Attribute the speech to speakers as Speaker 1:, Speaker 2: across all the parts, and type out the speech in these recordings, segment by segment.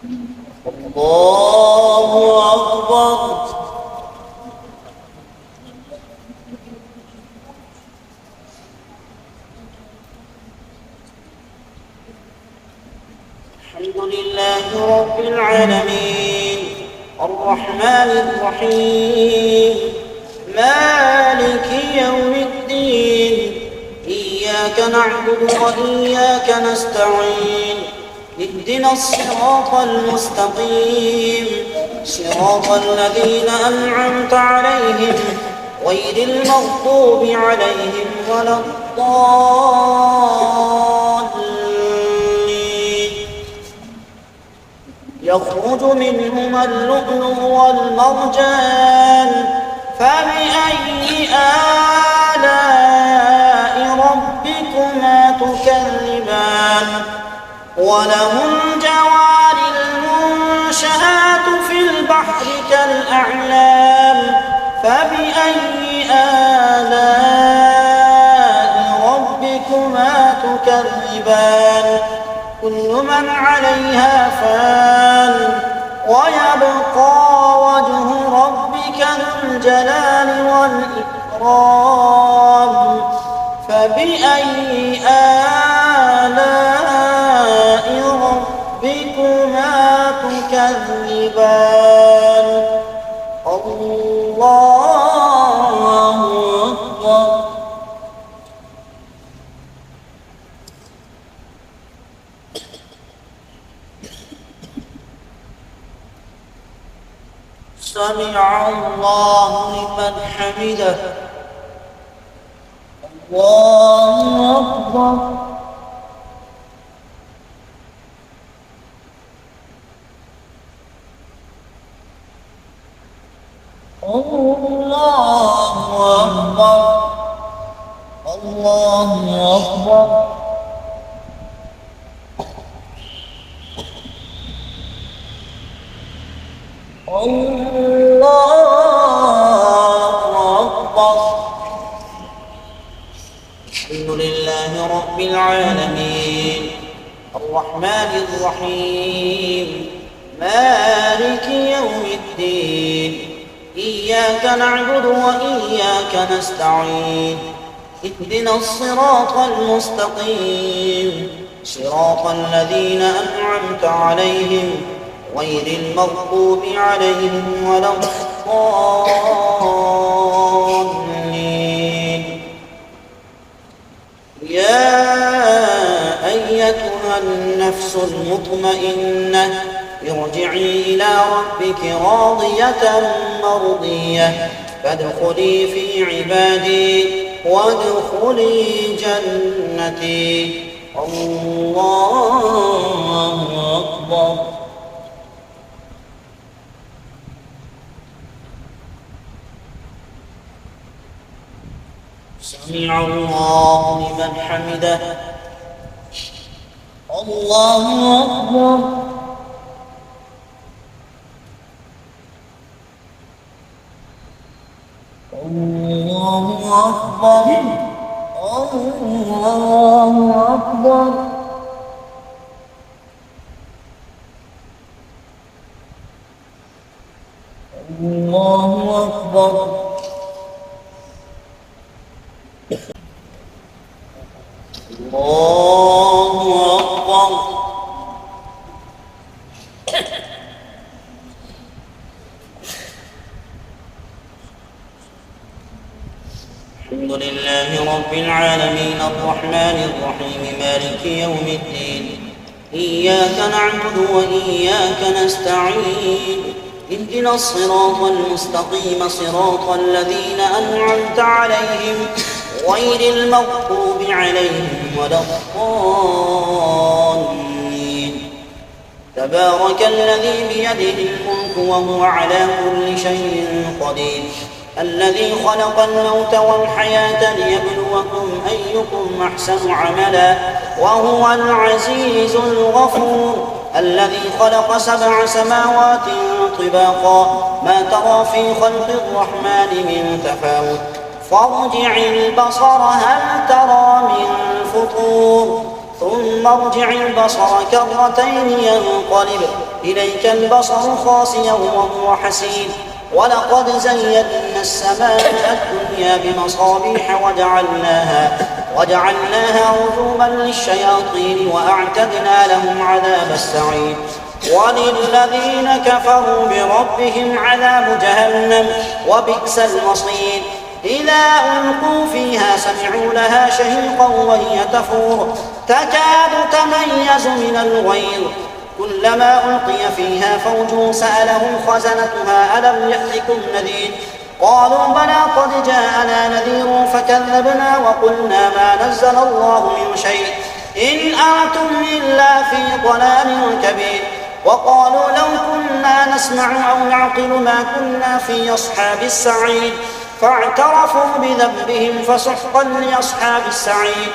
Speaker 1: الله أكبر. الحمد لله رب العالمين الرحمن الرحيم مالك يوم الدين إياك نعبد وإياك نستعين اهدنا الصراط المستقيم صراط الذين أنعمت عليهم غير المغضوب عليهم ولا الضالين. يخرج منهما اللؤلؤ والمرجان فبأي آلاء ربكما تكذبان وله الجوار المنشآت في البحر كالأعلام فبأي آلاء ربكما تكذبان كل من عليها فان ويبقى وجه ربك ذو الجلال والإكرام فبأي آلاء ربكما تكذبان الله أكبر. سمع الله لمن حمده. الله أكبر. الله أكبر. الله أكبر. الله أكبر. الحمد لله رب العالمين الرحمن الرحيم مالك يوم الدين إياك نعبد وإياك نستعين اهدنا الصراط المستقيم صراط الذين أنعمت عليهم غير المغضوب عليهم ولا الضالين. يا أيتها النفس المطمئنة ارجعي إلى ربك راضية مرضية فادخلي في عبادي وادخلي جنتي. الله أكبر. سمع الله لمن حمده. الله أكبر. الله أكبر. الله أكبر. الله أكبر. الله أكبر. الحمد لله رب العالمين الرحمن الرحيم مالك يوم الدين إياك نعبد وإياك نستعين اهدنا الصراط المستقيم صراط الذين أنعمت عليهم غير المغضوب عليهم ولا الضالين. تبارك الذي بيده الملك وهو على كل شيء قدير الذي خلق الموت والحياة ليبلوكم أيكم أحسن عملا وهو العزيز الغفور الذي خلق 7 سماوات طباقا ما ترى في خلق الرحمن من تفاوت فارجع البصر هل ترى من فطور ثم ارجع البصر كرتين ينقلب إليك البصر خاسئا وهو حسير ولقد زينا السماء الدنيا بمصابيح وجعلناها رجوما للشياطين وأعتدنا لهم عذاب السعير وللذين كفروا بربهم عذاب جهنم وبئس المصير إذا ألقوا فيها سمعوا لها شهيقا وهي تفور تكاد تميز من الغيظ كلما ألقي فيها فوج سألهم خزنتها ألم يأتكم نذير قالوا بلى قد جاءنا نذير فكذبنا وقلنا ما نزل الله من شيء إن أنتم إلا في ضلال كبير وقالوا لو كنا نسمع أو نعقل ما كنا في أصحاب السعير فاعترفوا بذنبهم فسحقا لأصحاب السعير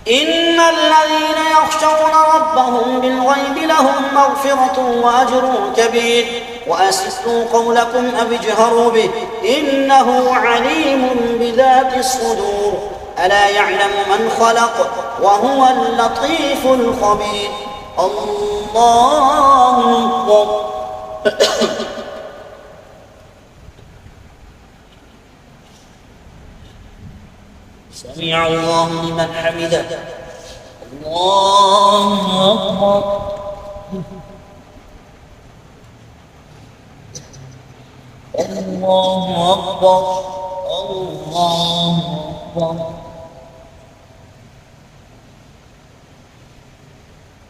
Speaker 1: إن الذين يخشون ربهم بالغيب لهم مغفرة وأجر كبير وأسروا قولكم أو اجهروا به إنه عليم بذات الصدور ألا يعلم من خلق وهو اللطيف الخبير الله أكبر سمع الله لمن حمده الله أكبر الله أكبر الله أكبر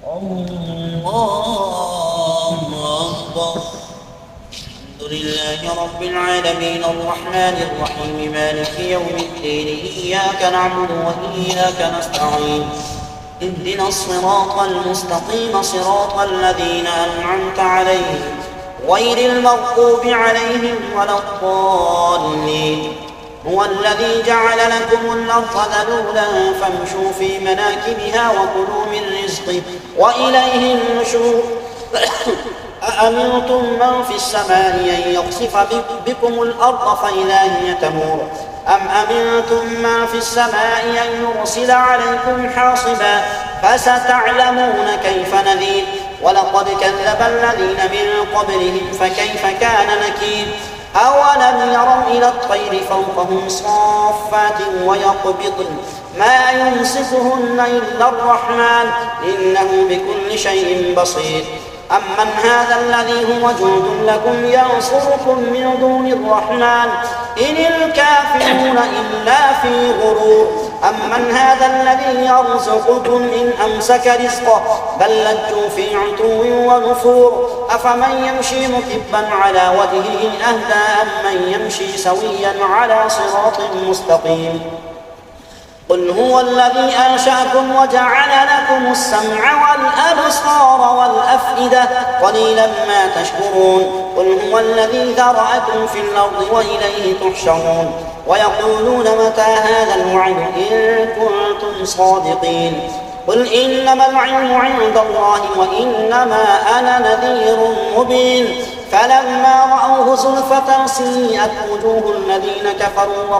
Speaker 1: الله أكبر الحمد لله رب العالمين الرحمن الرحيم مالك يوم الدين إياك نعبد وإياك نستعين اهدنا الصراط المستقيم صراط الذين أنعمت عليهم غير المغضوب عليهم ولا الضالين هو الذي جعل لكم الأرض ذلولا فامشوا في مناكبها وكلوا من رزقه وإليه النشور أأمنتم من في السماء أن يخسف بكم الأرض فإذا هي تمور أم أمنتم من في السماء أن يرسل عليكم حاصبا فستعلمون كيف نذير ولقد كذب الذين من قبلهم فكيف كان نكير أولم يروا إلى الطير فوقهم صافات ويقبضن ما يمسكهن إلا الرحمن إنه بكل شيء بصير أمن هذا الذي هو جند لكم ينصركم من دون الرحمن إن الكافرون إلا في غرور أمن هذا الذي يرزقكم إن أمسك رزقه بل لجوا في عتو ونفور أفمن يمشي مكبا على وجهه أهدى أمن يمشي سويا على صراط مستقيم قل هو الذي أنشأكم وجعل لكم السمع والأبصار والأفئدة قليلا ما تشكرون قل هو الذي ذرأكم في الأرض وإليه تحشرون ويقولون متى هذا الوعد إن كنتم صادقين قل إنما العلم عند الله وإنما أنا نذير مبين فلما رأوه زلفة سيئت وجوه الذين كفروا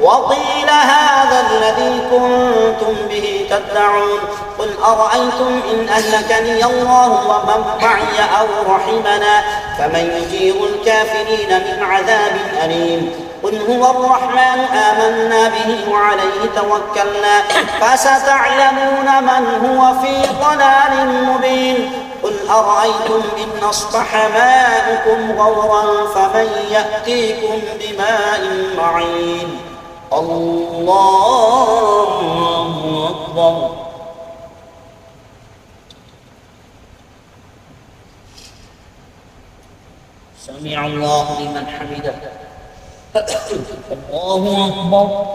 Speaker 1: وقيل هذا الذي كنتم به تدعون قل أرأيتم إن أهلكني الله ومن معي أو رحمنا فمن يجير الكافرين من عذاب أليم قل هو الرحمن آمنا به وعليه توكلنا فستعلمون من هو في ضلال مبين قل أرأيتم إن أصبح ماؤكم غورا فمن يأتيكم بماء معين الله أكبر سمع الله لمن حمده الله أكبر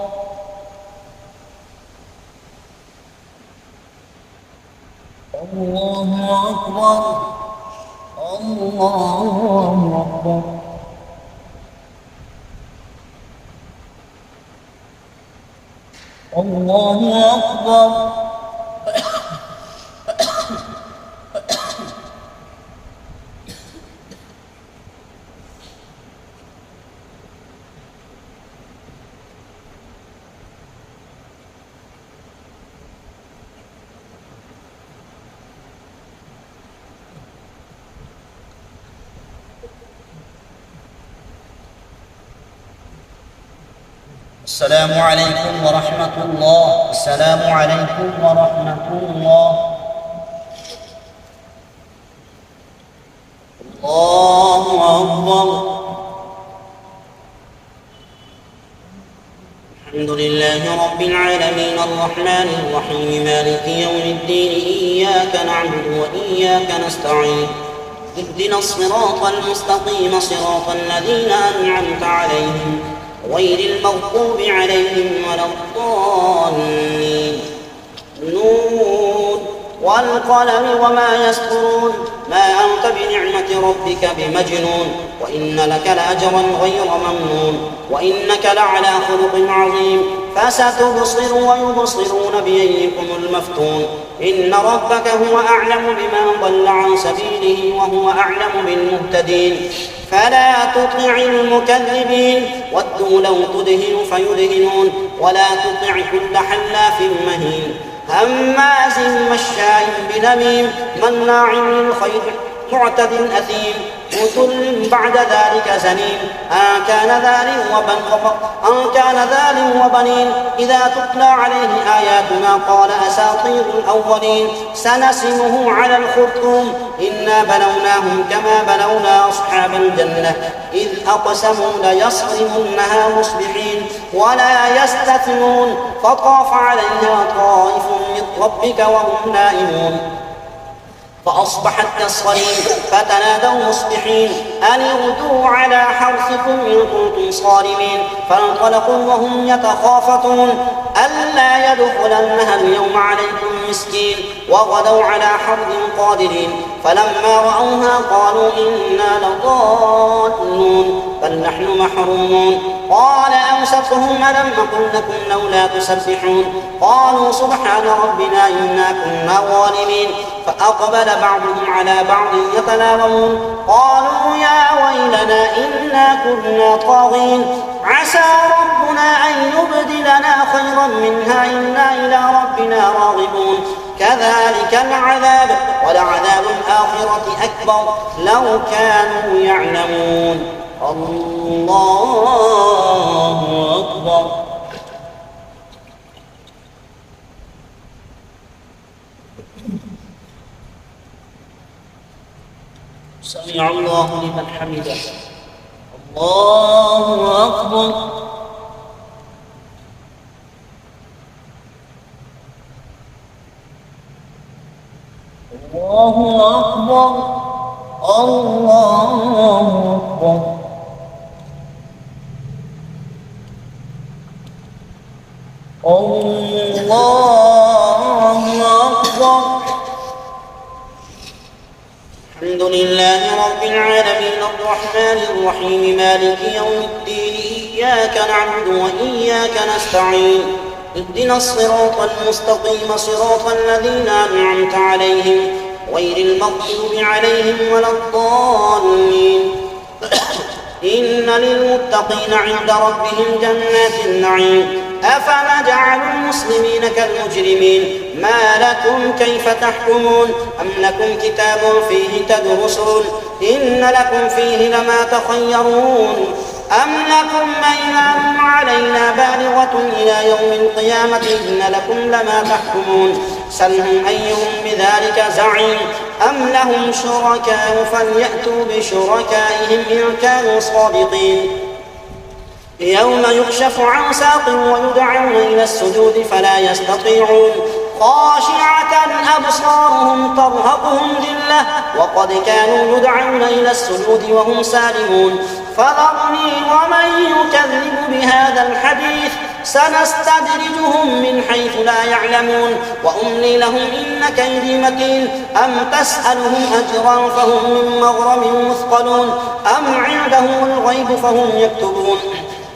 Speaker 1: الله أكبر الله أكبر الله أكبر السلام عليكم ورحمة الله. السلام عليكم ورحمة الله. الله أكبر. الحمد لله رب العالمين الرحمن الرحيم مالك يوم الدين إياك نعبد وإياك نستعين اهدنا الصراط المستقيم صراط الذين أنعمت عليهم غير المغضوب عليهم ولا الضالين. نون والقلم وما يسطرون ما أنت بنعمة ربك بمجنون وإن لك لأجرا غير ممنون وإنك لعلى خلق عظيم فستبصر ويبصرون بأيكم المفتون. إن ربك هو أعلم بمن ضل عن سبيله وهو أعلم بالمهتدين. فلا تطع المكذبين ودوا لو تدهن فيدهنون ولا تطع كل حلاف مهين هماز مشاء بنميم مناع للخير معتد أثيم عتل بعد ذلك زنيم أن كان ذا وبنين إذا تتلى عليه آياتنا قال أساطير الأولين سنسمه على الخرطوم إنا بلوناهم كما بلونا أصحاب الجنة إذ أقسموا ليصرمنها مصبحين ولا يستثنون فطاف عليها طائف من ربك وهم نائمون فأصبحت كالصريم فتنادوا مصبحين أن اغدوا على حرثكم إن كنتم صارمين فانطلقوا وهم يتخافتون ألا يدخلنها اليوم عليكم مسكين وغدوا على حرد قادرين فلما رأوها قالوا إنا لضالون بل نحن محرومون. قال أوسطهم ألم أقل لكم لولا تسبحون قالوا سبحان ربنا إنا كنا ظالمين فأقبل بعضهم على بعض يتلاومون قالوا يا ويلنا إنا كنا طاغين عسى ربنا أن يبدلنا خيرا منها إنا إلى ربنا راغبون. كذلك العذاب ولعذاب الآخرة أكبر لو كانوا يعلمون. الله أكبر. سمع الله لمن حمده. الله أكبر. الله أكبر. الله أكبر. الله أكبر. الحمد لله رب العالمين الرحمن الرحيم مالك يوم الدين إياك نعبد وإياك نستعين اهدنا الصراط المستقيم صراط الذين أنعمت عليهم غير المغضوب عليهم ولا الضالين. إن للمتقين عند ربهم جنات النعيم أفنجعل المسلمين كالمجرمين ما لكم كيف تحكمون أم لكم كتاب فيه تدرسون إن لكم فيه لما تخيرون أم لكم أيمان علينا بالغة إلى يوم القيامة إن لكم لما تحكمون سلهم أيهم بذلك زعيم أم لهم شركاء فليأتوا بشركائهم إن كانوا صادقين. يوم يكشف عن ساق ويدعون إلى السجود فلا يستطيعون خاشعة أبصارهم ترهقهم ذلة وقد كانوا يدعون إلى السجود وهم سالمون. فذرني ومن يكذب بهذا الحديث سنستدرجهم من حيث لا يعلمون وأملي لهم إن كيدي متين. أم تسألهم أجرا فهم من مغرم مثقلون أم عندهم الغيب فهم يكتبون.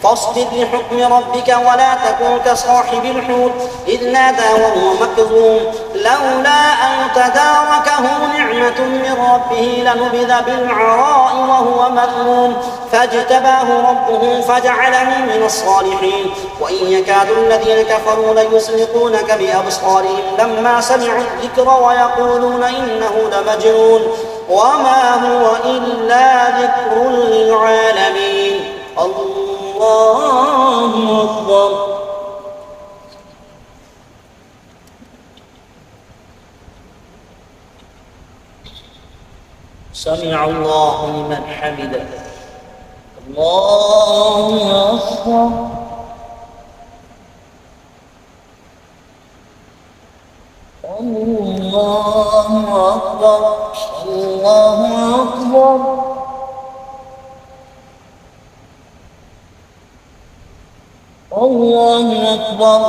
Speaker 1: فاصبر لحكم ربك ولا تكن كصاحب الحوت إذ نادى وهو مكظوم لولا أن تداركه نعمة من ربه لنبذ بالعراء وهو مذموم فاجتباه ربه فجعله من الصالحين. وإن يكاد الذين كفروا ليزلقونك بأبصارهم لما سمعوا الذكر ويقولون إنه لمجنون وما هو إلا ذكر للعالمين. الله الله أكبر. سمع الله لمن حمده. الله أكبر. الله أكبر. الله أكبر. الله أكبر.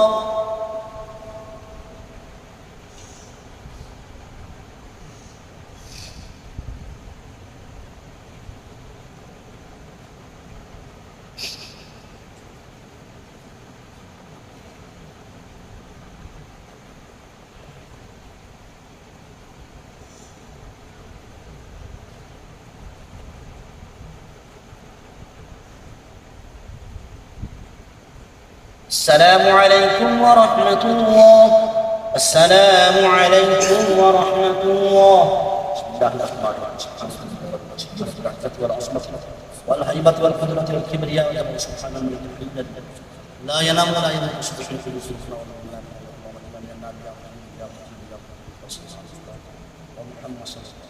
Speaker 1: السلام عليكم ورحمة الله. السلام عليكم ورحمة الله. بسم الله الرحمن الرحيم. سبحان العزة والعصمة والهيبة والقدرة والكبرياء والجلال سبحان الملك الحي لا ينام ولا ينام سبحانه في سبحانه ولا محمد صلى الله عليه وسلم.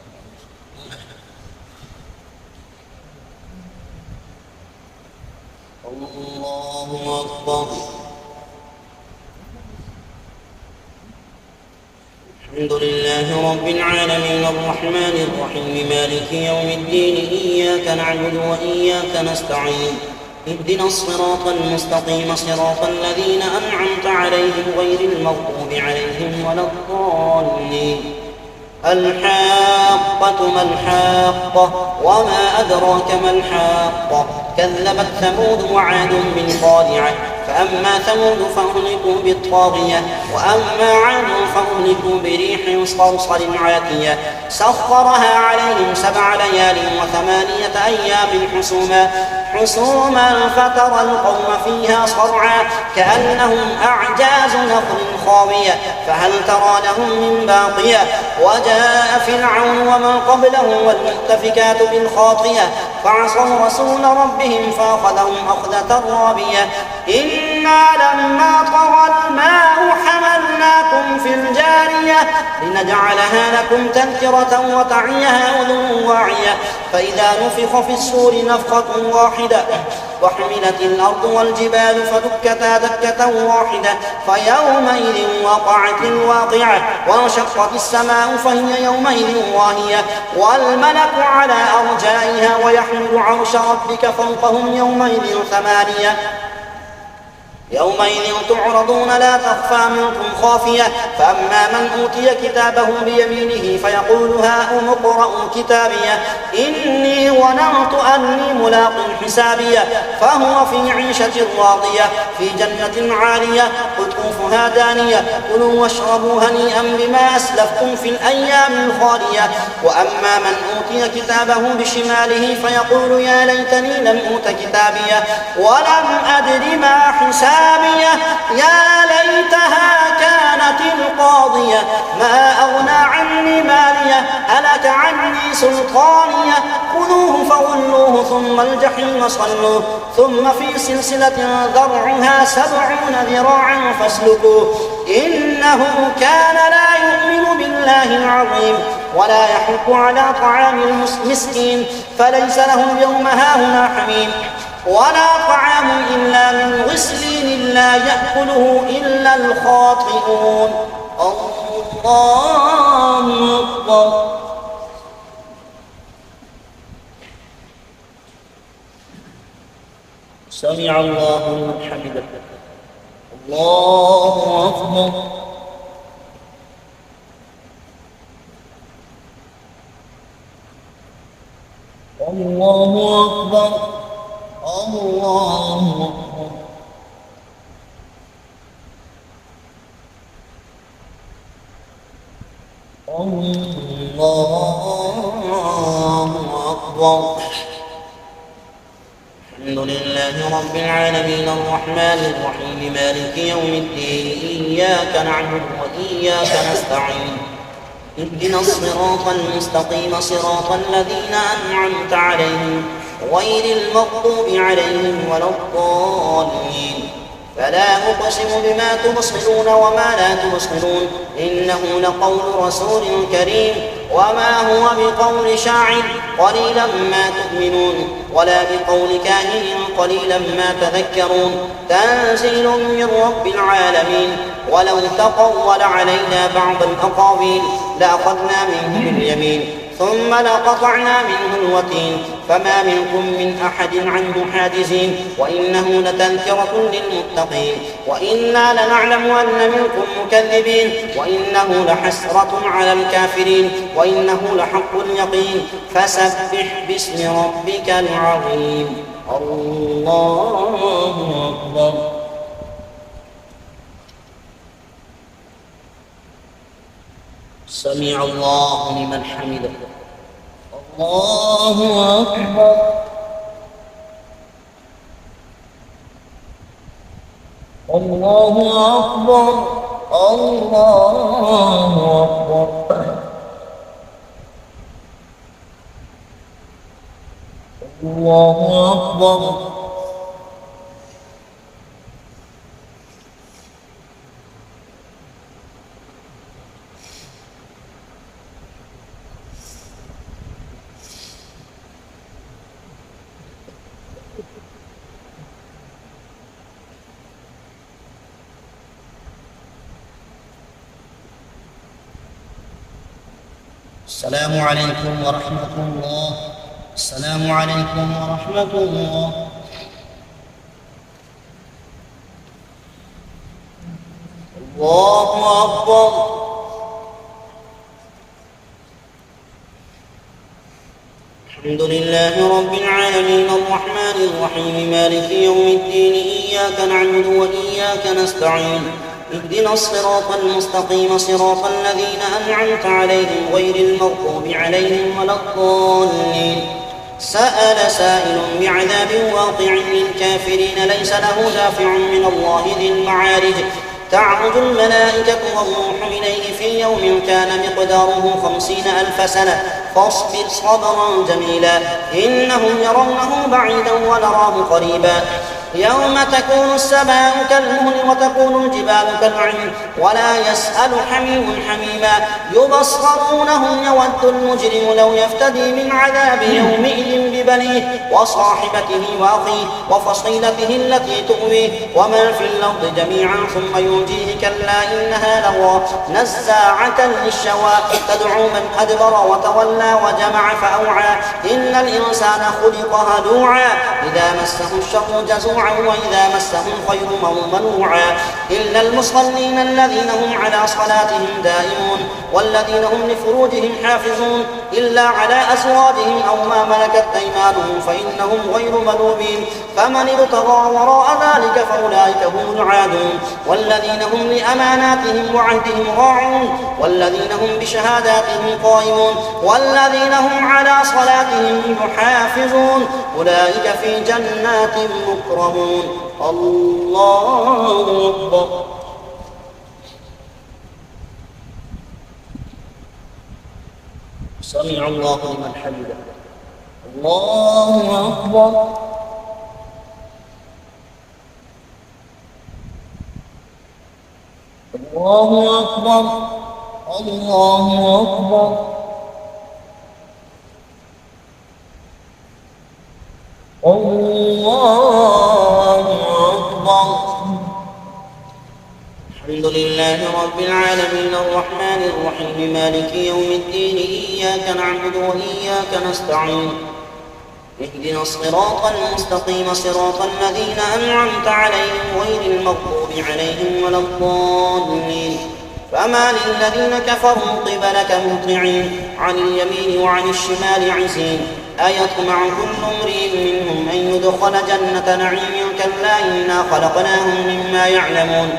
Speaker 1: الله أكبر. الحمد لله رب العالمين الرحمن الرحيم مالك يوم الدين إياك نعبد وإياك نستعين اهدنا الصراط المستقيم صراط الذين أنعمت عليهم غير المغضوب عليهم ولا الضالين. الحاقة ما الحاقة وما أدراك ما الحاقة كذبت ثمود وعاد بالقارعة فأما ثمود فأهلكوا بالطاغية وأما عاد فأهلكوا بريح صرصر عاتية سخرها عليهم 7 ليال و8 أيام حسوما فترى القوم فيها صرعى كأنهم أعجاز نخل خاوية فهل ترى لهم من باقية وجاء فرعون ومن قبله والمؤتفكات بالخاطية فعصوا رسول ربهم فأخذهم أخذة رابية إنا لما طغى الماء حملناكم في الجارية لنجعلها لكم تذكرة وتعيها أذن واعية فإذا نفخ في الصور نفخة واحدة وحملت الأرض والجبال فدكتا دكة واحدة فيومئذ وقعت الواقعة وانشقت السماء فهي يومئذ واهية والملك على أرجائها ويحمل عرش ربك فوقهم يومئذ 8 يومئذ تعرضون لا تخفى منكم خافية فأما من أوتي كتابه بيمينه فيقول هاؤم اقرءوا كتابيه إني ظننت أني ملاق حسابيه فهو في عيشة راضية في جنة عالية قطوفها دانية كلوا واشربوا هنيئا بما أسلفتم في الأيام الخالية وأما من أوتي كتابه بشماله فيقول يا ليتني لم أوت كتابيه ولم أدر ما حسابيه يا ليتها كانت القاضية ما أغنى عني مالية هلك عني سلطانية خذوه فغلوه ثم الجحيم صلوه ثم في سلسلة ذرعها 70 ذراعا فاسلكوه إنه كان لا يؤمن بالله العظيم ولا يحض على طعام المسكين فليس له اليوم هاهنا حميم ولا طعام إلا من غسلين لا يأكله إلا الخاطئون. الله أكبر. سمع الله لمن حمده. الله أكبر. الله أكبر. الله أكبر. الله أكبر. الحمد لله رب العالمين الرحمن الرحيم مالك يوم الدين إياك نعبد وإياك نستعين اهدنا الصراط المستقيم صراط الذين أنعمت عليهم غير المغضوب عليهم ولا الضالين. فلا أقسم بما تبصرون وما لا تبصرون إنه لقول رسول كريم وما هو بقول شاعر قليلا ما تؤمنون ولا بقول كاهن قليلا ما تذكرون تنزيل من رب العالمين. ولو تقول علينا بعض الأقاويل لأخذنا منه باليمين ثم لقطعنا منه الوتين فما منكم من أحد عنه حاجزين وإنه لتذكرة للمتقين وإنا لنعلم أن منكم مكذبين وإنه لحسرة على الكافرين وإنه لحق اليقين. فسبح باسم ربك العظيم. الله أكبر. سمع الله لمن حمده. الله أكبر. الله أكبر. الله أكبر. الله أكبر. السلام عليكم ورحمة الله. السلام عليكم ورحمة الله. الله أكبر. الحمد لله رب العالمين الرحمن الرحيم مالك يوم الدين إياك نعبد وإياك نستعين اهدنا الصراط المستقيم صراط الذين أنعمت عليهم غير المغضوب عليهم ولا الضالين. سأل سائل بعذاب واقع للكافرين ليس له دافع من الله ذي المعارج تعرج الملائكة والروح إليه في يوم كان مقداره 50,000 سنة فاصبر صبرا جميلا إنهم يرونه بعيدا ونراه قريبا. يوم تكون السماء كالمهل وتكون الجبال كالعهن ولا يسأل حميم حميما يبصرونهم يود المجرم لو يفتدي من عذاب يومئذ ببنيه وصاحبته وأخيه وفصيلته التي تؤويه ومن في الأرض جميعا ثم ينجيه كلا إنها لظى نزاعة للشوى تدعو من أدبر وتولى وجمع فأوعى إن الإنسان خلق هلوعا إذا مسه الشر جزوعا وإذا مسه الخير منوعا إلا المصلين الذين هم على صلاتهم دائمون والذين هم لفروجهم حافظون إلا على أزواجهم أو ما ملكت أيمانهم فإنهم غير ملومين فمن ابتغى وراء ذلك فأولئك هم العادون والذين هم لأماناتهم وعهدهم راعون والذين هم بشهاداتهم قائمون والذين هم على صلاتهم يحافظون أولئك في جنات مكرمون. الله أكبر. سمع الله لمن حمده. الله أكبر. الله أكبر. الله أكبر. الله أكبر. الحمد لله رب العالمين الرحمن الرحيم مالك يوم الدين إياك نعبد وإياك نستعين اهدنا الصراط المستقيم صراط الذين أنعمت عليهم غير المغضوب عليهم ولا الضالين. فما للذين كفروا قبلك مهطعين عن اليمين وعن الشمال عزين أيطمع كل امرئ منهم أن يدخل جنة نعيم كلا إنا خلقناهم مما يعلمون.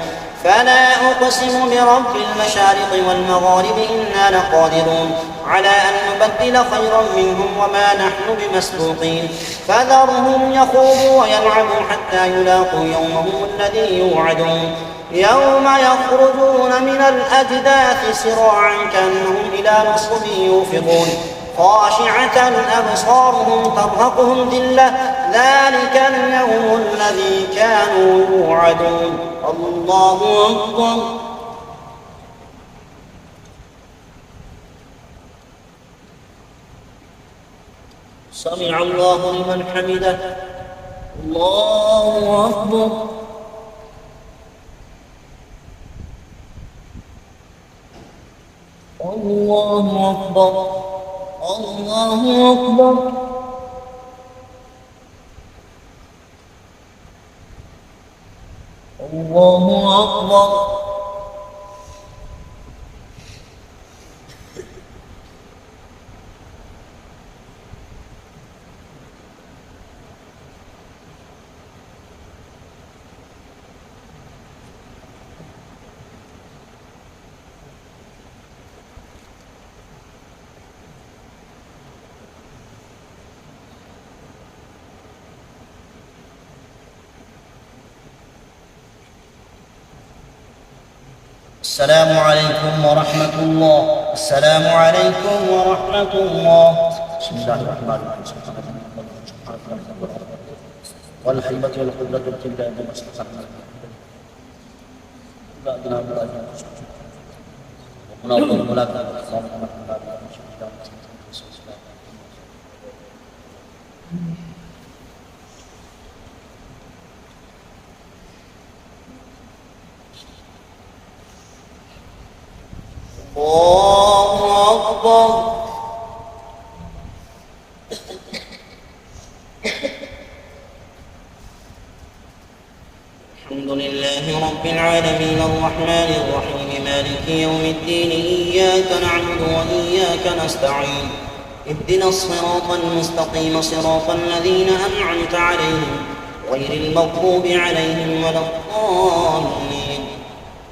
Speaker 1: فلا أقسم برب المشارق والمغارب إنا لقادرون على أن نبدل خيرا منهم وما نحن بمسبوقين فذرهم يخوضوا ويلعبوا حتى يلاقوا يومهم الذي يوعدون يوم يخرجون من الأجداث سراعا كأنهم إلى نصب يوفضون خاشعة أبصارهم ترهقهم ذلة ذلك اليوم الذي كانوا يوعدون. الله أكبر. سمع الله لمن حمده. الله أكبر. الله أكبر. الله أكبر. الله أكبر. السلام عليكم ورحمة الله. السلام عليكم ورحمة الله. بسم الله الرحمن الرحيم. والحيبة والقدرة ابتلاء بمصلحة الله أكبر. الحمد لله رب العالمين الرحمن الرحيم مالك يوم الدين إياك نعبد وإياك نستعين اهدنا الصراط المستقيم صراط الذين أنعمت عليهم غير المغضوب عليهم ولا الضالين.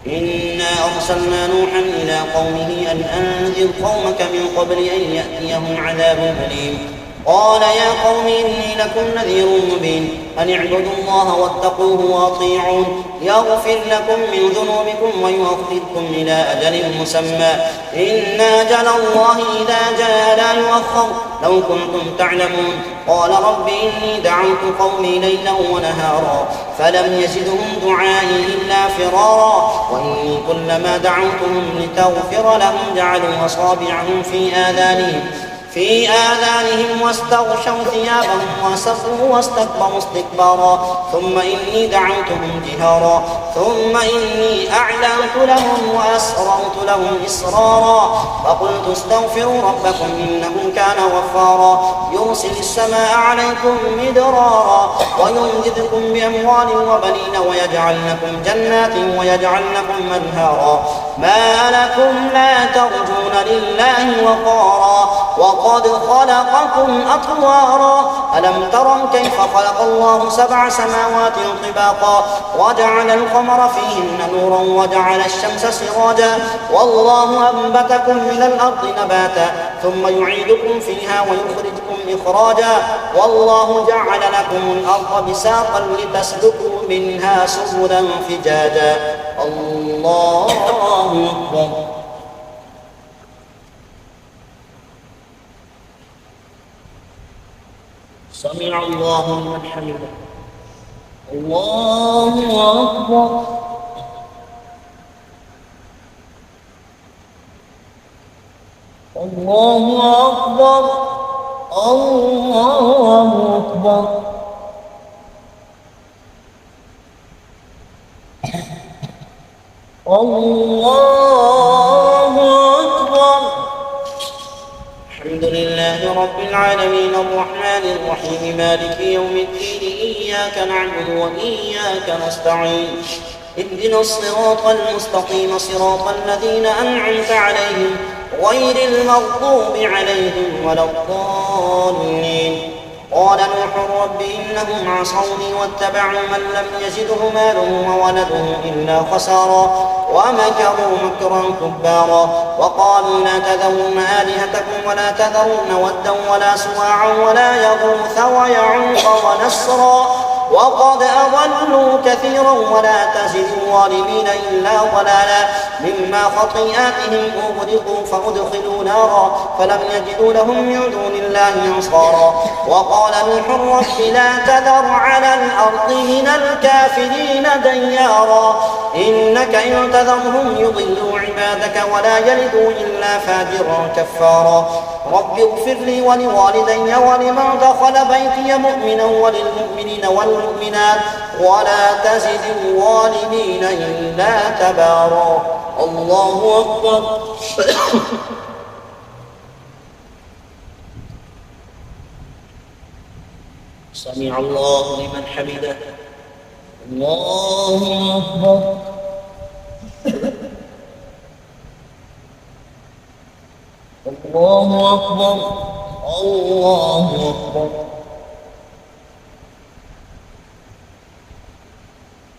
Speaker 1: إنا أرسلنا نوحا إلى قومه أن أنذر قومك من قبل أن يأتيهم عذاب أليم. قال يا قوم إني لكم نذير مبين أن اعبدوا الله واتقوه وأطيعون يغفر لكم من ذنوبكم ويؤخركم إلى أجل مسمى إن أجل الله إذا جاء لا يؤخر لو كنتم تعلمون. قال رب إني دعوت قومي ليلا ونهارا فلم يزدهم دعائي إلا فرارا وإني كلما دعوتهم لتغفر لهم جعلوا أصابعهم في آذانهم واستغشوا ثيابهم وأسروا واستكبروا استكبارا ثم إني دعوتهم جهارا ثم إني أعلنت لهم وأسررت لهم إسرارا فقلت استغفروا ربكم إنه كان غفارا يرسل السماء عليكم مدرارا ويمددكم بأموال وبنين ويجعل لكم جنات ويجعل لكم أنهارا ما لكم لا ترجون لله وقارا وقد خلقكم أطوارا ألم تروا كيف خلق الله 7 سماوات طباقا وجعل القمر فيهن نورا وجعل الشمس سراجا والله أنبتكم من الأرض نباتا ثم يعيدكم فيها ويخرجكم إخراجا والله جعل لكم الأرض بساطا لتسلكوا منها سبلا فجاجا. الله أكبر. سمع الله لمن حمده. الله أكبر. الله أكبر. الله أكبر. الله أكبر. الحمد لله رب العالمين الرحمن الرحيم مالك يوم الدين إياك نعبد وإياك نستعين اهدنا الصراط المستقيم صراط الذين أنعمت عليهم غير المغضوب عليهم ولا الضالين. قال نوح رب إنهم عصوني واتبعوا من لم يزده ماله وولده إلا خسارا ومكروا مكرا كبارا وقالوا لا تذرون آلهتكم ولا تذرون ودا ولا سواعا ولا يغوث ويعوق ونسرا وقد أضلوا كثيرا ولا تزد الظالمين إلا ضلالا مما خطيئاتهم أغرقوا فأدخلوا نارا فلم يجدوا لهم من دون الله أنصارا. وقال نوح رب لا تذر على الأرض من الكافرين ديارا إنك إن تذرهم يضلوا عبادك ولا يلدوا إلا فاجرا كفارا. رب اغفر لي ولوالدي ولمن دخل بيتي مؤمنا وللمؤمنين والمؤمنات ولا تزد الظالمين إلا تبارا. الله أكبر. سمع الله لمن حمده. الله أكبر. الله أكبر. الله أكبر.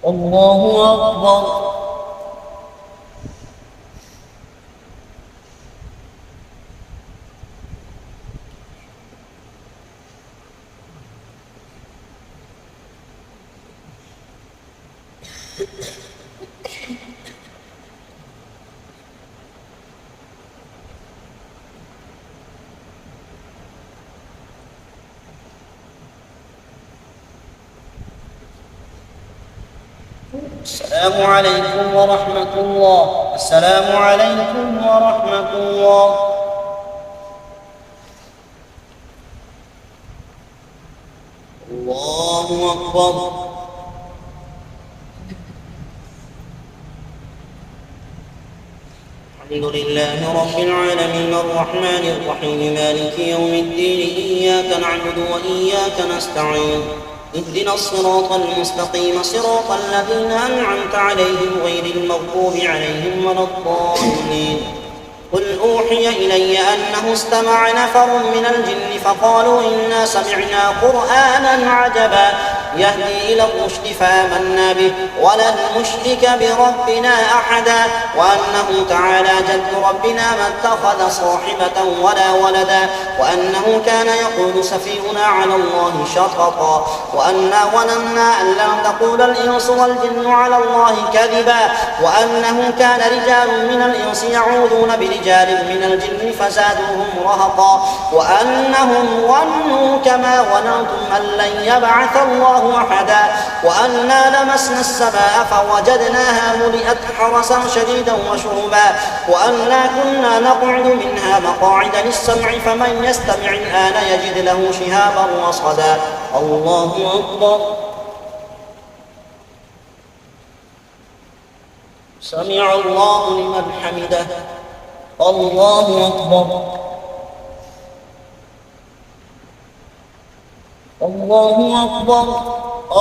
Speaker 1: الله أكبر. السلام عليكم ورحمة الله. السلام عليكم ورحمة الله. الله أكبر. الحمد لله رب العالمين الرحمن الرحيم مالك يوم الدين إياك نعبد وإياك نستعين اهدنا الصراط المستقيم صراط الذين أنعمت عليهم غير المغضوب عليهم ولا الضالين. قل أوحي إلي أنه استمع نفر من الجن فقالوا إنا سمعنا قرآنا عجبا يهدي إلى الرشد فآمنا به ولن نشرك بربنا أحدا وأنه تعالى جد ربنا ما اتخذ صاحبة ولا ولدا وأنه كان يقول سفيهنا على الله شططا وأنا ظننا أن لن تقول الإنس والجن على الله كذبا وأنه كان رجال من الإنس يعوذون برجال من الجن فزادوهم رهقا وأنهم ظنوا كما ظننتم أن لن يبعث الله أحدا وأنا لمسنا السماء فوجدناها ملئت حرسا شديدا وشهبا وأنا كنا نقعد منها مقاعد للسمع فمن يستمع الآن يجد له شهابا رصدا. الله أكبر. سمع الله لمن حمده. الله أكبر. الله أكبر.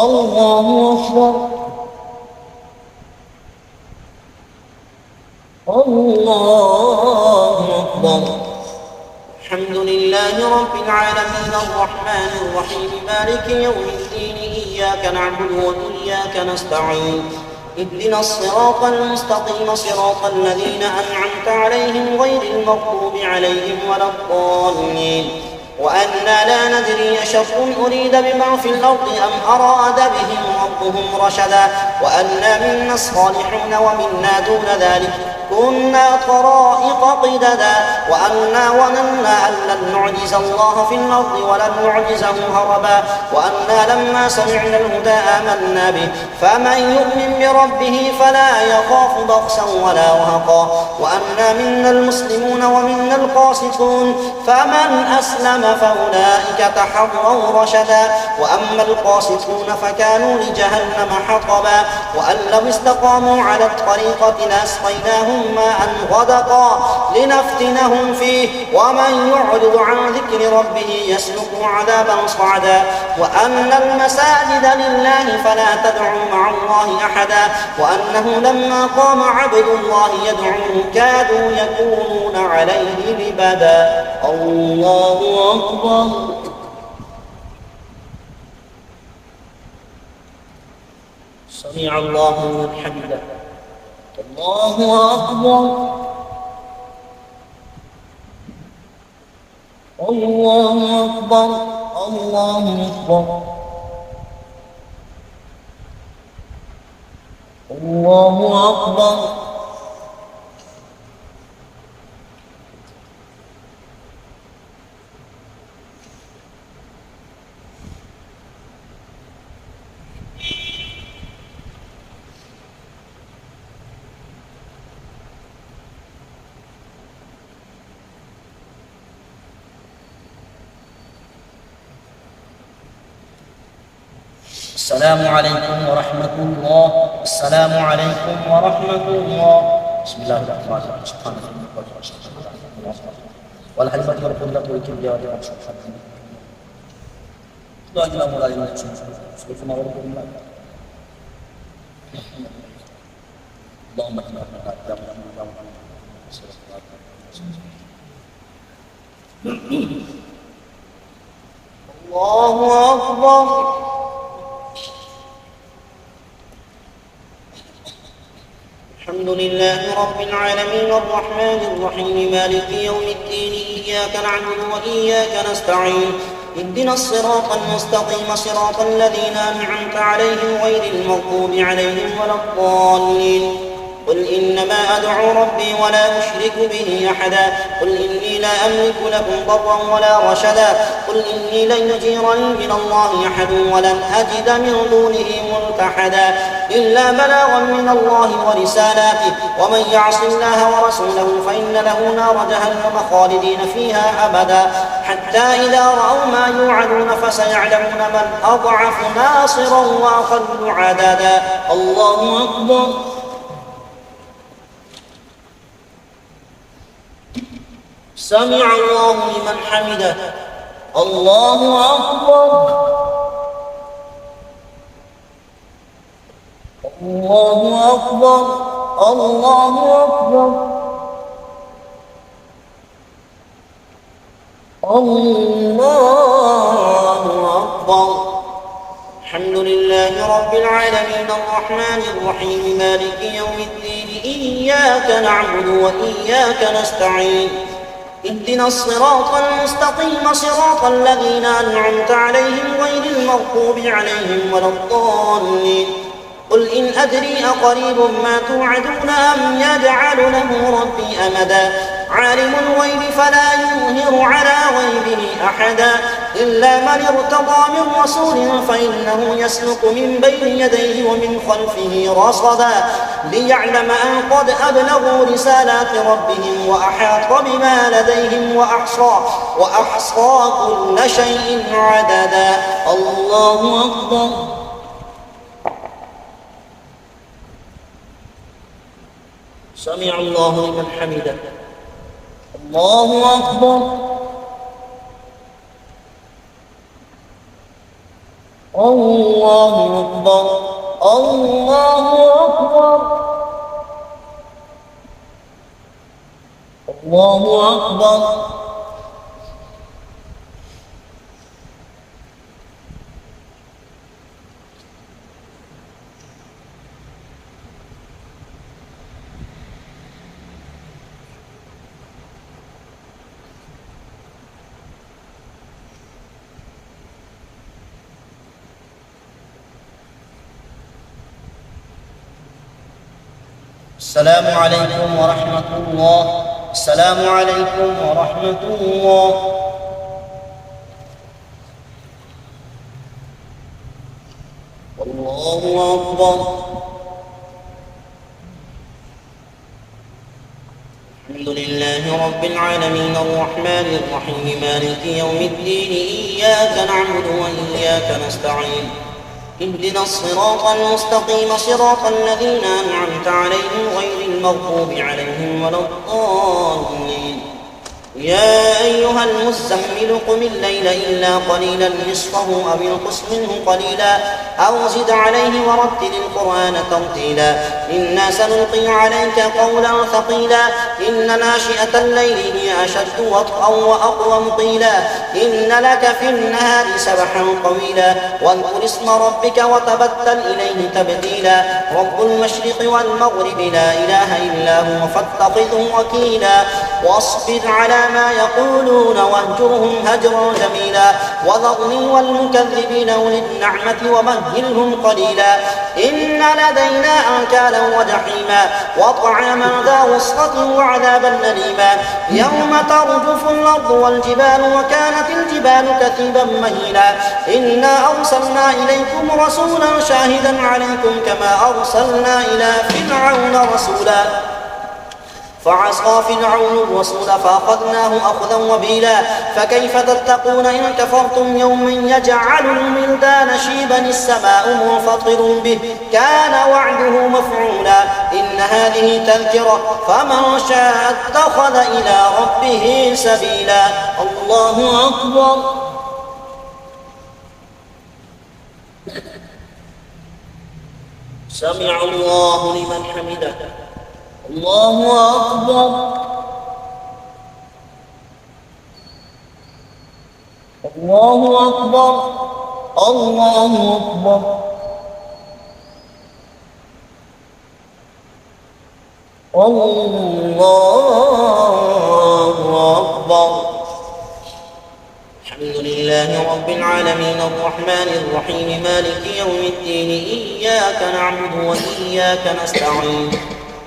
Speaker 1: الله أكبر. الله أكبر. الحمد لله رب العالمين الرحمن الرحيم مالك يوم الدين إياك نعبد وإياك نستعين اهدنا الصراط المستقيم صراط الذين أنعمت عليهم غير المغضوب عليهم ولا الضالين. وأنا لا ندري أشر أريد بمن في الأرض أم أراد بهم ربهم رشدا وأنا منا الصالحون ومنا دون ذلك كنا طرائق قددا وأنا ظننا أن لن نعجز الله في الأرض ولن نعجزه هربا وأنا لما سمعنا الهدى آمنا به فمن يؤمن بربه فلا يخاف بخسا ولا رهقا وأنا منا المسلمون ومنا القاسطون فمن أسلم فأولئك تحروا رشدا وأما القاسطون فكانوا لجهنم حطبا وأن لو استقاموا على الطريقة لأسقيناهم ماء غدقا لنفتنهم فيه ومن يعرض عن ذكر ربه يسلكه عذابا صعدا وأن المساجد لله فلا تدعوا مع الله أحدا وأنه لما قام عبد الله يدعوه كادوا يكونون عليه لبدا. الله أكبر. سمع الله لمن حمده. الله أكبر. الله أكبر. الله أكبر. الله أكبر.
Speaker 2: السلام عليكم ورحمة الله. السلام عليكم ورحمة الله. بسم الله الرحمن الرحيم. سبحان الله والحلمة والقلة والكبرياء والعظمة سبحانه لا إله إلا الله سبحانه وتعالى. اللهم اهدنا
Speaker 1: الله أكبر. الحمد لله رب العالمين الرحمن الرحيم مالك يوم الدين إياك نعبد وإياك نستعين اهدنا الصراط المستقيم صراط الذين أنعمت عليهم غير المغضوب عليهم ولا الضالين. قل إنما أدعو ربي ولا أشرك به أحدا. قل إني لا أملك لكم ضرا ولا رشدا. قل إني لن يجيرني من الله أحد ولن أجد من دونه ملتحدا إلا بلاغا من الله ورسالاته ومن يعص الله ورسوله فإن له نار جهنم خالدين فيها أبدا حتى إذا رأوا ما يوعدون فسيعلمون من أضعف ناصرا وأقل عددا. الله أكبر. سمع الله لمن حمده. الله أكبر. الله أكبر. الله أكبر. الله أكبر. الحمد لله رب العالمين الرحمن الرحيم مالك يوم الدين إياك نعبد وإياك نستعين اهدنا الصراط المستقيم صراط الذين أنعمت عليهم غير المغضوب عليهم ولا الضالين. قل إن أدري أقريب ما توعدون أم يجعل له ربي أمدا عالم الغيب فلا يظهر على غيبه أحدا إلا من ارتضى من رسول فإنه يسلك من بين يديه ومن خلفه رصدا ليعلم أن قد أبلغوا رسالات ربهم وأحاط بما لديهم وأحصى كل شيء عددا. الله أكبر. سمع الله لمن حمده. الله أكبر. الله أكبر. الله أكبر. الله أكبر. السلام عليكم ورحمة الله. السلام عليكم ورحمة الله. الله أكبر. الحمد لله رب العالمين الرحمن الرحيم مالك يوم الدين إياك نعبد وإياك نستعين اهدنا الصراط المستقيم صراط الذين أنعمت عليهم غير المغضوب عليهم ولا الضالين. يا أيها المزمل قم الليل إلا قليلا نصفه أو انقص منه قليلا أو زد عليه ورتل القرآن ترتيلا إنا سنلقي عليك قولا ثقيلا إن ناشئة الليل هي أشد وطئا وأقوم قيلا إن لك في النهار سبحا طويلا واذكر اسم ربك وتبتل إليه تبتيلا رب المشرق والمغرب لا إله إلا هو فاتخذه وكيلا واصبر على ما يقولون واهجرهم هجرا جميلا وذرني والمكذبين أولي النعمة ومهلهم قليلا إن لدينا أنكالا وجحيما وطعاما ذا وصفة وعذابا أليما يوم ترجف الأرض والجبال وكانت الجبال كثيبا مهيلا إنا أرسلنا إليكم رسولا شاهدا عليكم كما أرسلنا إلى فرعون رسولا فعصى فرعون الرسول فأخذناه أخذا وبيلا فكيف تتقون إن كفرتم يوما يجعل الولدان شيبا السماء منفطر به كان وعده مفعولا إن هذه تذكرة فمن شاء اتخذ إلى ربه سبيلا. الله أكبر. سمع الله لمن حمده. الله أكبر. الله أكبر. الله أكبر. الله أكبر. الحمد لله رب العالمين الرحمن الرحيم مالك يوم الدين إياك نعبد وإياك نستعين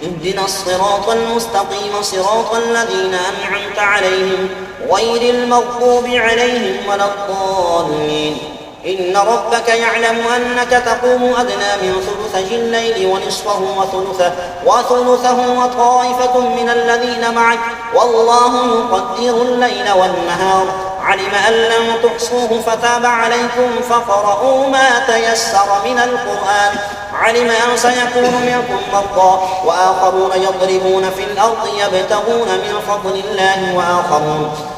Speaker 1: اهدنا الصراط المستقيم صراط الذين أنعمت عليهم غير المغضوب عليهم ولا الضالين. إن ربك يعلم أنك تقوم أدنى من ثلثي الليل ونصفه وثلثه وطائفة من الذين معك والله يقدر الليل والنهار علم أن لم تحصوه فتاب عليكم فاقرؤوا ما تيسر من القرآن علم أن سيكون منكم مرضى وآخرون يضربون في الأرض يبتغون من فضل الله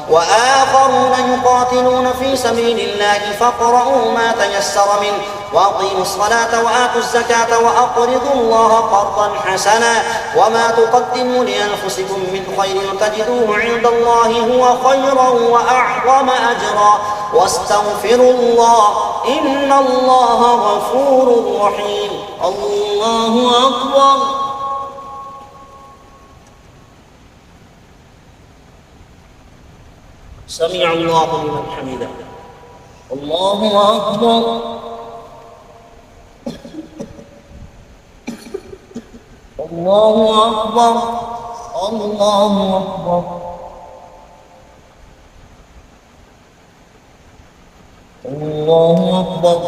Speaker 1: وآخرون يقاتلون في سبيل الله فاقرؤوا ما تيسر منه وأقيموا الصلاة وآتوا الزكاة وأقرضوا الله قرضا حسنا وما تقدموا لأنفسكم من خير تجدوه عند الله هو خيرا وأعظم أجرا واستغفروا الله إن الله غفور رحيم. الله أكبر. سمع الله لمن حمده. الله أكبر. الله أكبر. الله أكبر. الله أكبر.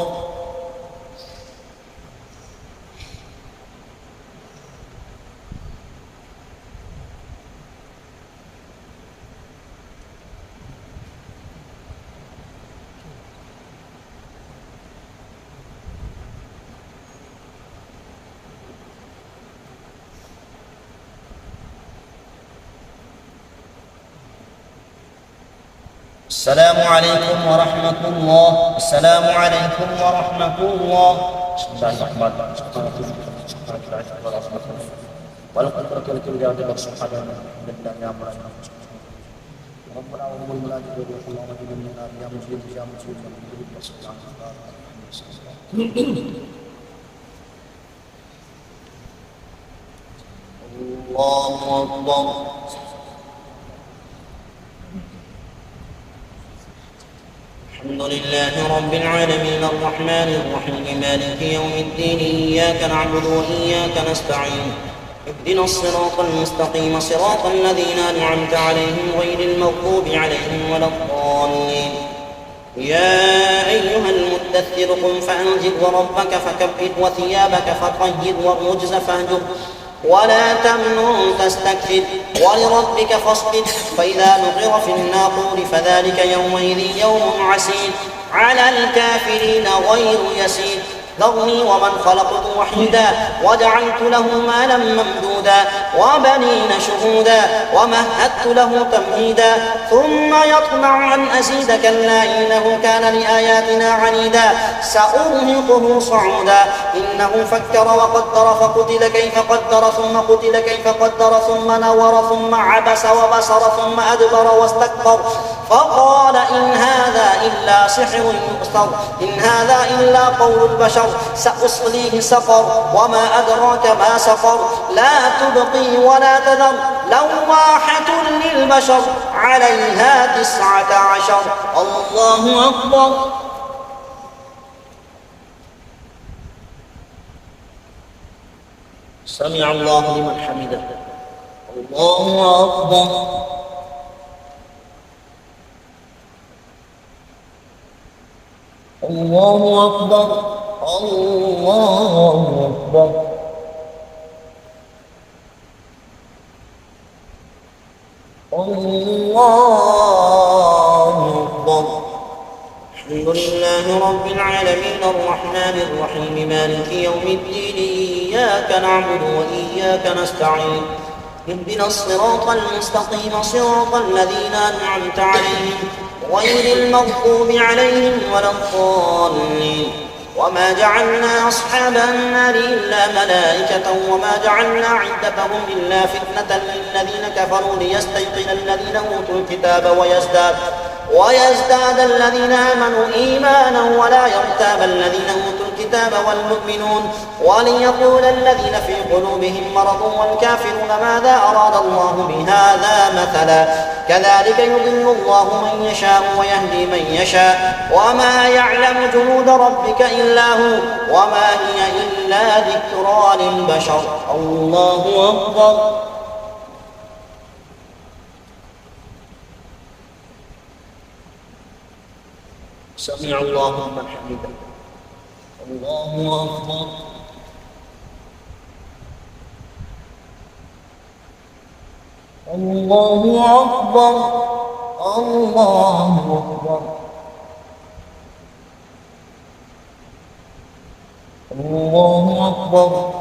Speaker 1: السلام عليكم ورحمة الله. السلام عليكم ورحمة الله. بسم الله الرحمن الرحيم. والقدرة والكبرياء لله سبحانه لله يا مولانا ربنا ورب الملائكة والروح الله من النار يا مجيب يا مجيب يا مجيب صلى الله عليه وسلم. الله أكبر. الحمد لله رب العالمين الرحمن الرحيم مالك يوم الدين إياك نعبد وإياك نستعين اهدنا الصراط المستقيم صراط الذين أنعمت عليهم غير المغضوب عليهم ولا الضالين. يا أيها المدثر قم فأنذر وربك فكبر وثيابك فطهر والرجز فاهجر ولا تمنن تستكثر ولربك فاصبر فإذا نقر في الناقور فذلك يومئذ يوم عسير على الكافرين غير يسير. ذرني ومن خلقت وحيدا وجعلت له مالا ممدودا وبنين شهودا ومهدت له تمهيدا ثم يطمع أن أزيد كلا إنه كان لآياتنا عنيدا سأرهقه صعودا إنه فكر وقدر فقتل كيف قدر ثم قتل كيف قدر ثم نور ثم عبس وبصر ثم أدبر واستكبر فقال إن هذا إلا سحر يؤثر إن هذا إلا قول البشر سأصليه سقر وما أدراك ما سقر لا تبقي ولا تذر لواحة للبشر عليها 19. الله أكبر. سمع الله لمن حمده. الله أكبر. الله أكبر. الله أكبر. الحمد لله رب العالمين الرحمن الرحيم مالك يوم الدين إياك نعبد وإياك نستعين اهدنا الصراط المستقيم صراط الذين أنعمت عليهم غير المغضوب عليهم ولا الضالين وما جعلنا أصحاب النار إلا ملائكة وما جعلنا عدتهم إلا فتنة للذين كفروا ليستيقن الذين أوتوا الكتاب ويزداد الذين آمنوا إيمانا ولا يرتاب الذين أوتوا الكتاب والمؤمنون وليقول الذين في قلوبهم مرض والكافرون ماذا أراد الله بهذا مثلا كذلك يضل الله من يشاء ويهدي من يشاء وما يعلم جنود ربك إلا هو وما هي إلا ذكرى للبشر. الله أكبر. سمع الله لمن حمده. الله أكبر. الله أكبر. الله أكبر. الله أكبر.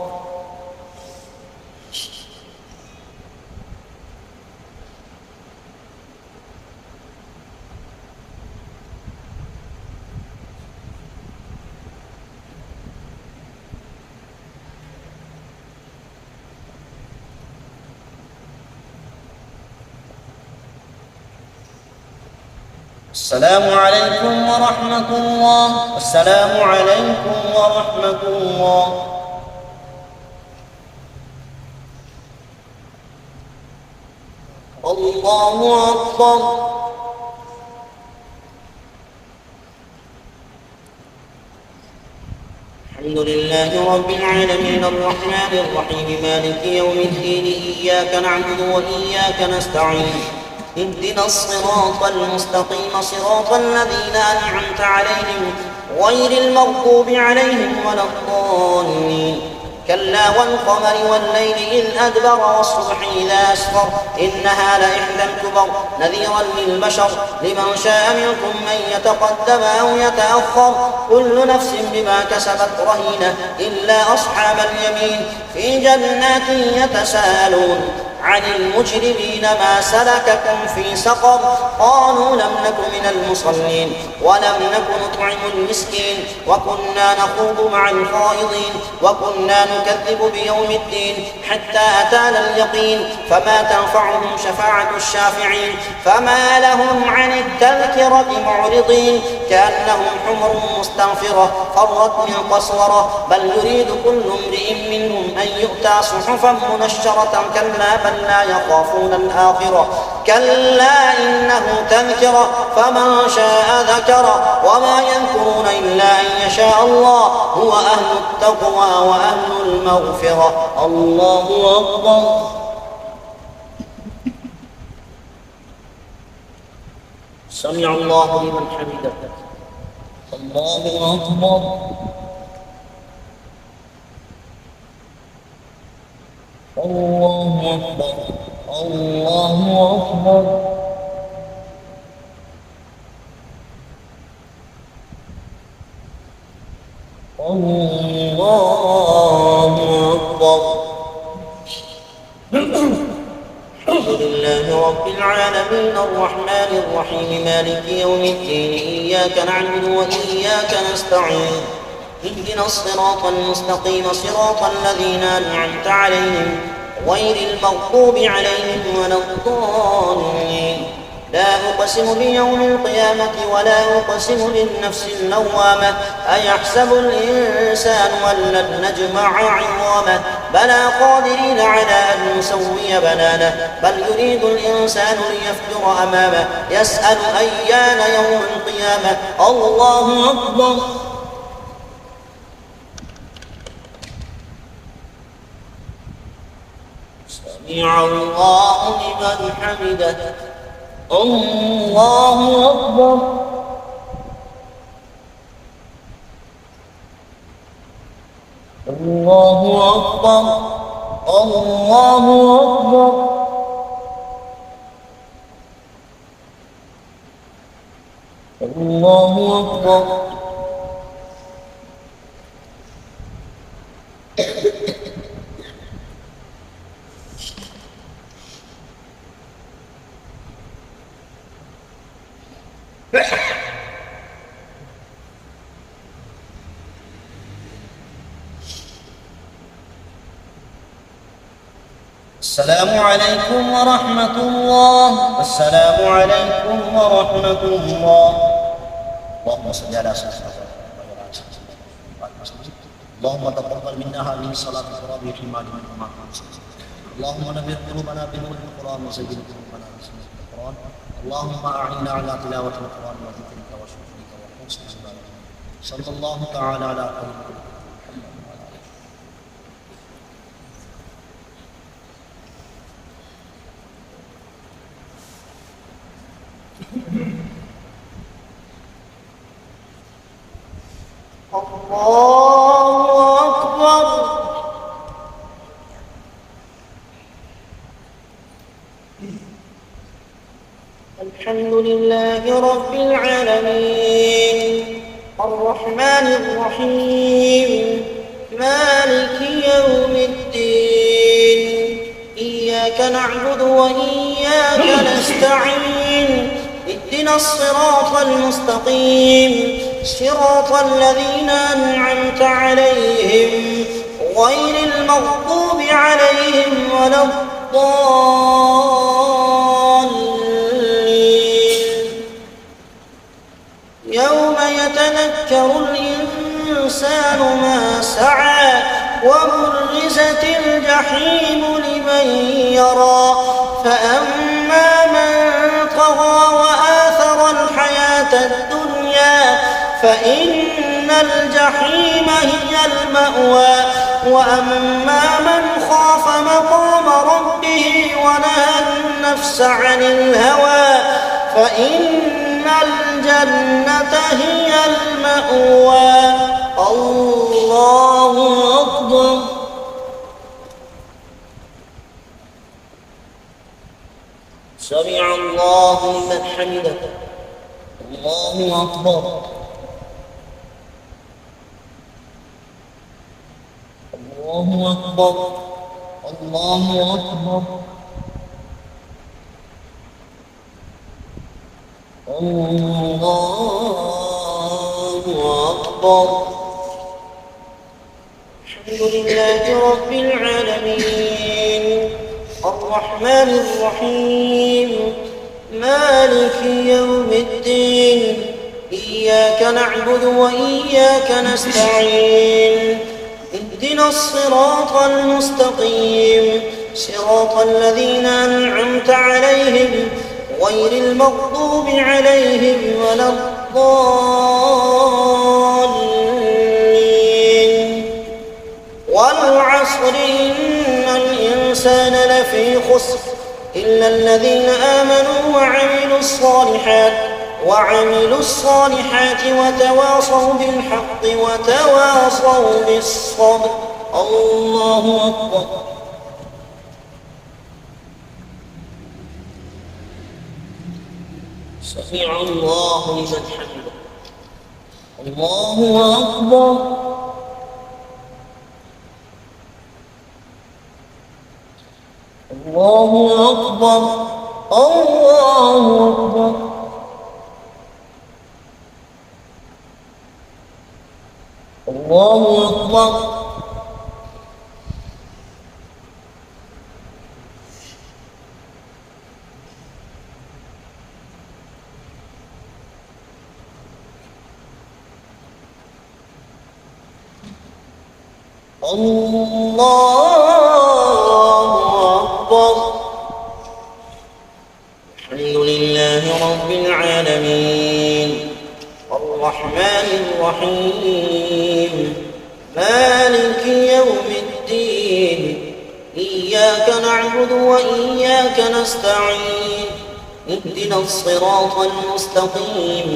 Speaker 1: السلام عليكم ورحمة الله. السلام عليكم ورحمة الله. الله أكبر. الحمد لله رب العالمين الرحمن الرحيم مالك يوم الدين إياك نعبد وإياك نستعين اهدنا الصراط المستقيم صراط الذين أنعمت عليهم غير المغضوب عليهم ولا الضالين كلا والقمر والليل إذ أدبر والصبح إذا أسفر إنها لإحدى الكبر نذيرا للبشر لمن شاء منكم من يتقدم أو يتأخر كل نفس بما كسبت رهينة إلا أصحاب اليمين في جنات يتساءلون عن المجرمين ما سلككم في سقر قالوا لم نك من المصلين ولم نك نطعم المسكين وكنا نخوض مع الخائضين وكنا نكذب بيوم الدين حتى أتانا اليقين فما تنفعهم شفاعة الشافعين فما لهم عن التذكرة معرضين كأنهم حمر مستنفرة فرت من قسورة بل يريد كل امرئ منهم أن يؤتى صحفا منشرة كلا بل لا يخافون الآخرة كلا إنه تذكرة فمن شاء ذكره وما يذكرون إلا أن يشاء الله هو أهل التقوى وأهل المغفرة. الله أكبر. سمع الله لمن حمده. الله أكبر. الله أكبر. الله أكبر. الله أكبر. الحمد لله رب العالمين الرحمن الرحيم مالك يوم الدين إياك نعبد وإياك نستعين اهدنا الصراط المستقيم صراط الذين أنعمت عليهم غير المغضوب عليهم ولا الضالين لا أقسم بيوم القيامة ولا أقسم بالنفس اللوامة أيحسب الإنسان أن لن نجمع عظامه بلى قادرين على أن نسوي بنانه بل يريد الإنسان ليفجر أمامه يسأل أيان يوم القيامة. الله أكبر. سمع الله لمن حمده. الله أكبر. الله أكبر. الله أكبر.
Speaker 2: الله أكبر. السلام عليكم ورحمة الله. السلام عليكم ورحمة الله. اللهم صل على سيدنا محمد. اللهم تقبل منا هذه الصلاة التراويح ما دمنا معكم. اللهم نبر قلوبنا بنور القرآن وزين قلوبنا بزينة القرآن. اللهم أعنا على تلاوة القرآن وذكرك وشكرك وحسن عبادتك. صلى الله تعالى على خير خلقه محمد وعلى آله.
Speaker 1: الله أكبر. الحمد لله رب العالمين الرحمن الرحيم مالك يوم الدين إياك نعبد وإياك نستعين اهدنا الصراط المستقيم صراط الذين أنعمت عليهم غير المغضوب عليهم ولا الضالين. يوم يتذكر الإنسان ما سعى وبرزت الجحيم لمن يرى فأما من طغى وآثر الحياة الدنيا فإن الجحيم هي المأوى وأما من خاف مقام ربه ونهى النفس عن الهوى فإن الجنة هي المأوى. الله أكبر. سمع الله لمن حمده. الله أكبر. الله أكبر. الله أكبر. الله أكبر. الحمد لله رب العالمين الرحمن الرحيم مالك يوم الدين إياك نعبد وإياك نستعين اهدنا الصراط المستقيم صراط الذين أنعمت عليهم غير المغضوب عليهم ولا الضالين. والعصر إن الإنسان لفي خسر إلا الذين آمنوا وعملوا الصالحات وتواصوا بالحق وتواصوا بالصبر. الله أكبر. سمع الله لمن حمده. الله أكبر. الله أكبر. الله أكبر. الله أكبر. الله أكبر. الحمد لله رب العالمين الرحمن الرحيم مالك يوم الدين إياك نعبد وإياك نستعين اهدنا الصراط المستقيم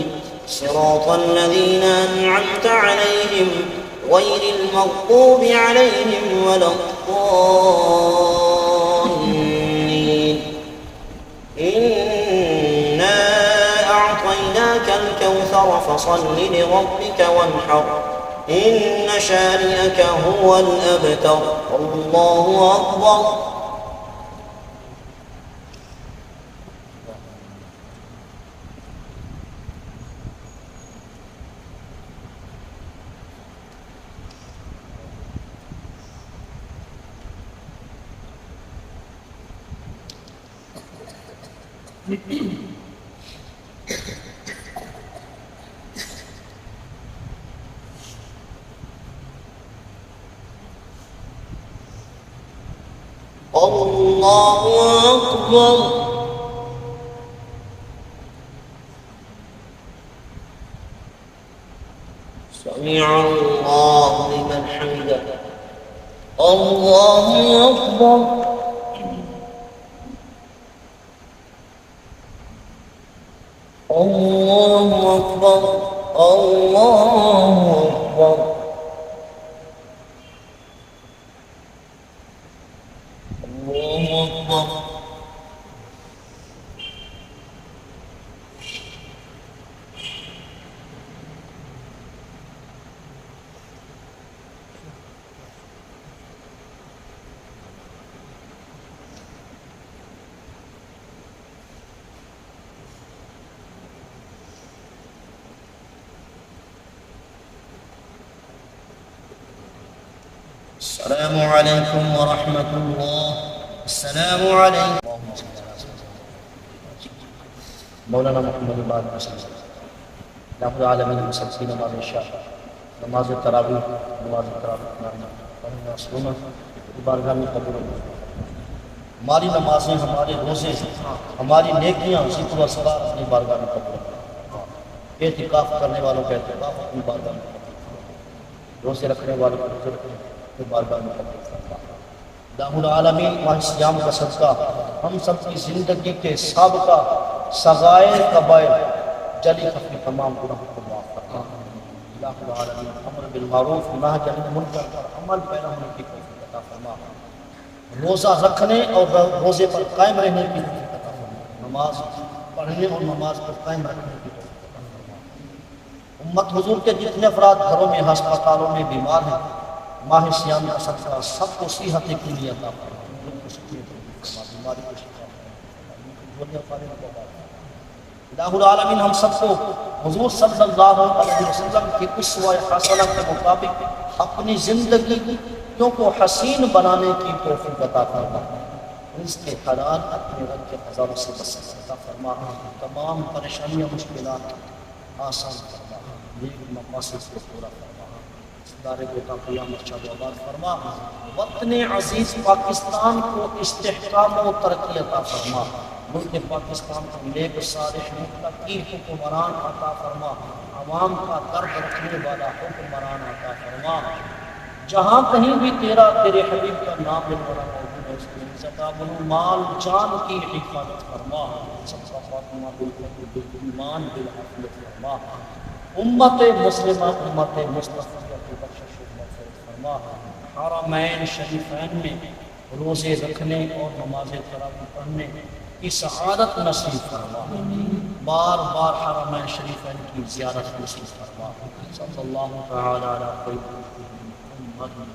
Speaker 1: صراط الذين أنعمت عليهم غير المغضوب عليهم ولا الضالين. إنا أعطيناك الكوثر والشفر فصل لربك وانحر إن شانئك هو الأبتر الله أكبر. الله أكبر. سمع الله لمن حمده. الله أكبر. الله أكبر. الله أكبر. الله أكبر. السلام عليكم ورحمة الله. السلام عليكم. مولانا محمد बाद आलमीन मुसलसिल नमाज इशा नमाज तरावी नमाज बारगाह में कबूल हमारी नमाजें हमारे रोज़े हमारी नेकियां जिक्र व सलात अपनी बारगाह में कबूल एतिकाफ करने वालों का एतिकाफ अपनी बारगाह में रोज़े रखने वालों को रोज़े रखने बारगाह में कबूल दाहुल आलमीन माहियाम का सदका हम सब की ज़िंदगी के साबका सगाए कबायर जली खफी तमाम गुनाहों को माफ़ फरमा। दाहुल आलमीन अमर बिल मारूफ नही अनिल मुनकर पर अमल पैदा होने की तौफीक अता फरमा। रोज़ा रखने और रोज़े पर कायम रहने की तौफीक अता फरमा। नमाज पढ़ने और नमाज पर कायम रखने की तौफीक अता फरमा। उम्मत हुजूर के जितने अफराद घरों में अस्पतालों में बीमार हैं माह सियाम का सदका सबको सेहत के लिए अता फरमा। इलाहुल आलमीन हम सबको हुजूर सल्लल्लाहु अलैहि वसल्लम की उस्वा हसना के मुताबिक अपनी ज़िंदगी को हसीन बनाने की तौफीक अता फरमा। रिज़्क़ हलाल अपने रब के खजानों से बरकत अता फरमा। तमाम परेशानियां मुश्किलात आसान फरमा। नेक मक़ासिद को पूरा फरमा। दारे गोता क़यामत शादाबाद फरमा। वतन अज़ीज़ पाकिस्तान को इस्तेहकाम व तरक्की अता फरमा। मुल्क पाकिस्तान को नेक सालिह मुत्तकी हुक्मरान अता फरमा। अवाम का दर्द रखने वाला हुक्मरान अता फरमा। जहाँ कहीं भी तेरा तेरे हबीब का नाम लेने वाला मौजूद है उसकी इज़्ज़त आबरू माल जान की हिफाजत फरमा। सबका फातिमा बिल ईमान बिल अफ़लत फरमा। उम्मत मुस्लिमा उम्मत मुस्तफ़ा की बख्शिश फरमा। हरमैन शरीफैन में रोज़े रखने और नमाज़ तरावी पढ़ने की सआदत नसीब फरमा। बार बार हरमैन शरीफैन की ज़ियारत नसीब फरमा। सल्लल्लाहु तआला अलैहि वसल्लम।